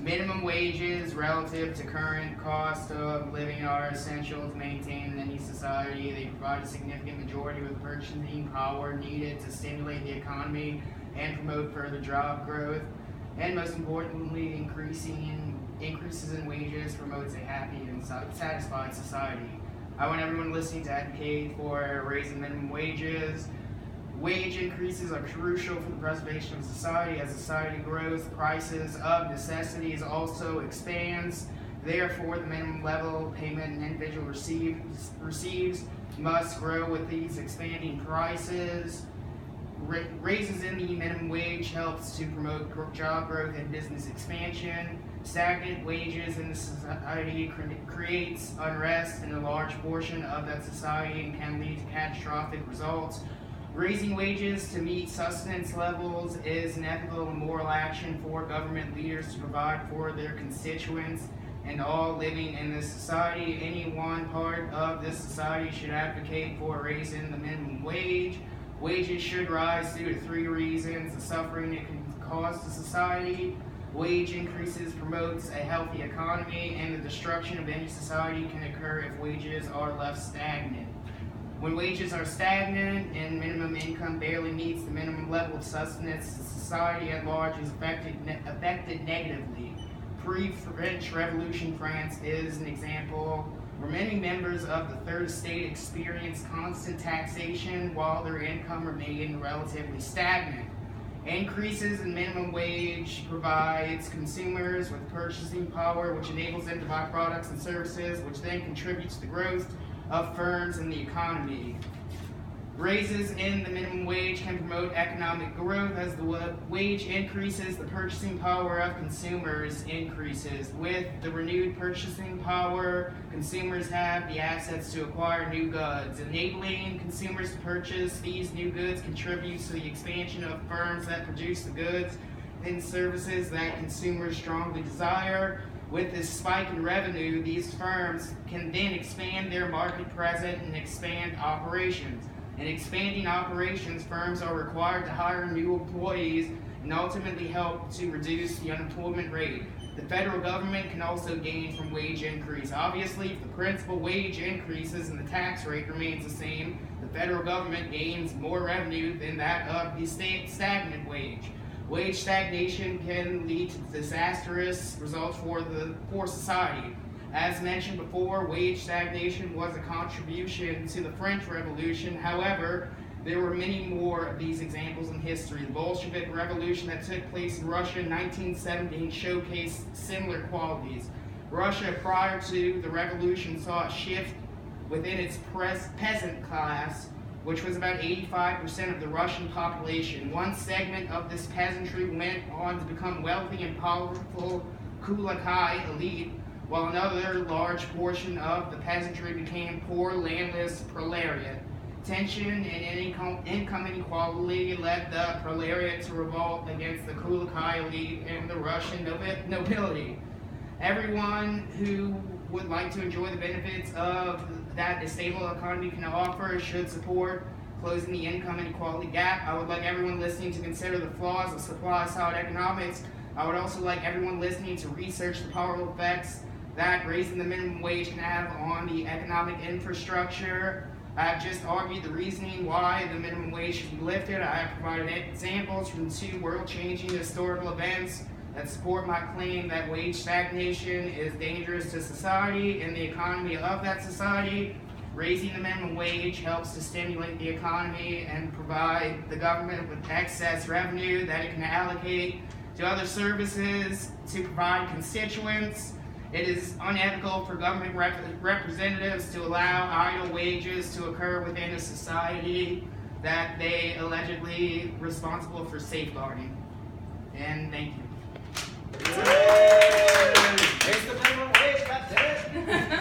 Minimum wages relative to current cost of living are essential to maintain in any society. They provide a significant majority of the purchasing power needed to stimulate the economy and promote further job growth. And most importantly, increases in wages promotes a happy and satisfied society. I want everyone listening to advocate for raising minimum wages. Wage increases are crucial for the preservation of society. As society grows, the prices of necessities also expands. Therefore, the minimum level payment an individual receives must grow with these expanding prices. Raises in the minimum wage helps to promote job growth and business expansion. Stagnant wages in the society creates unrest in a large portion of that society and can lead to catastrophic results. Raising wages to meet sustenance levels is an ethical and moral action for government leaders to provide for their constituents and all living in this society. Any one part of this society should advocate for raising the minimum wage. Wages should rise due to 3 reasons: the suffering it can cause to society, wage increases promotes a healthy economy, and the destruction of any society can occur if wages are left stagnant. When wages are stagnant and minimum income barely meets the minimum level of sustenance, the society at large is affected negatively. Pre-French Revolution France is an example where many members of the Third Estate experienced constant taxation while their income remained relatively stagnant. Increases in minimum wage provides consumers with purchasing power, which enables them to buy products and services, which then contributes to the growth of firms in the economy. Raises in the minimum wage can promote economic growth. As the wage increases, the purchasing power of consumers increases. With the renewed purchasing power, consumers have the assets to acquire new goods. Enabling consumers to purchase these new goods contributes to the expansion of firms that produce the goods and services that consumers strongly desire. With this spike in revenue, these firms can then expand their market presence and expand operations. In expanding operations, firms are required to hire new employees and ultimately help to reduce the unemployment rate. The federal government can also gain from wage increase. Obviously, if the principal wage increases and the tax rate remains the same, the federal government gains more revenue than that of the state stagnant wage. Wage stagnation can lead to disastrous results for society. As mentioned before, wage stagnation was a contribution to the French Revolution. However, there were many more of these examples in history. The Bolshevik Revolution that took place in Russia in 1917 showcased similar qualities. Russia, prior to the revolution, saw a shift within its peasant class, which was about 85% of the Russian population. One segment of this peasantry went on to become wealthy and powerful Kulaki elite, while another large portion of the peasantry became poor, landless proletariat. Tension and income inequality led the proletariat to revolt against the Kulaki elite and the Russian nobility. Everyone who would like to enjoy the benefits of that a stable economy can offer should support closing the income inequality gap. I would like everyone listening to consider the flaws of supply-side economics. I would also like everyone listening to research the powerful effects that raising the minimum wage can have on the economic infrastructure. I have just argued the reasoning why the minimum wage should be lifted. I have provided examples from 2 world-changing historical events that support my claim that wage stagnation is dangerous to society and the economy of that society. Raising the minimum wage helps to stimulate the economy and provide the government with excess revenue that it can allocate to other services to provide constituents. It is unethical for government representatives to allow idle wages to occur within a society that they allegedly responsible for safeguarding. And thank you. Raise the minimum wage, that's it.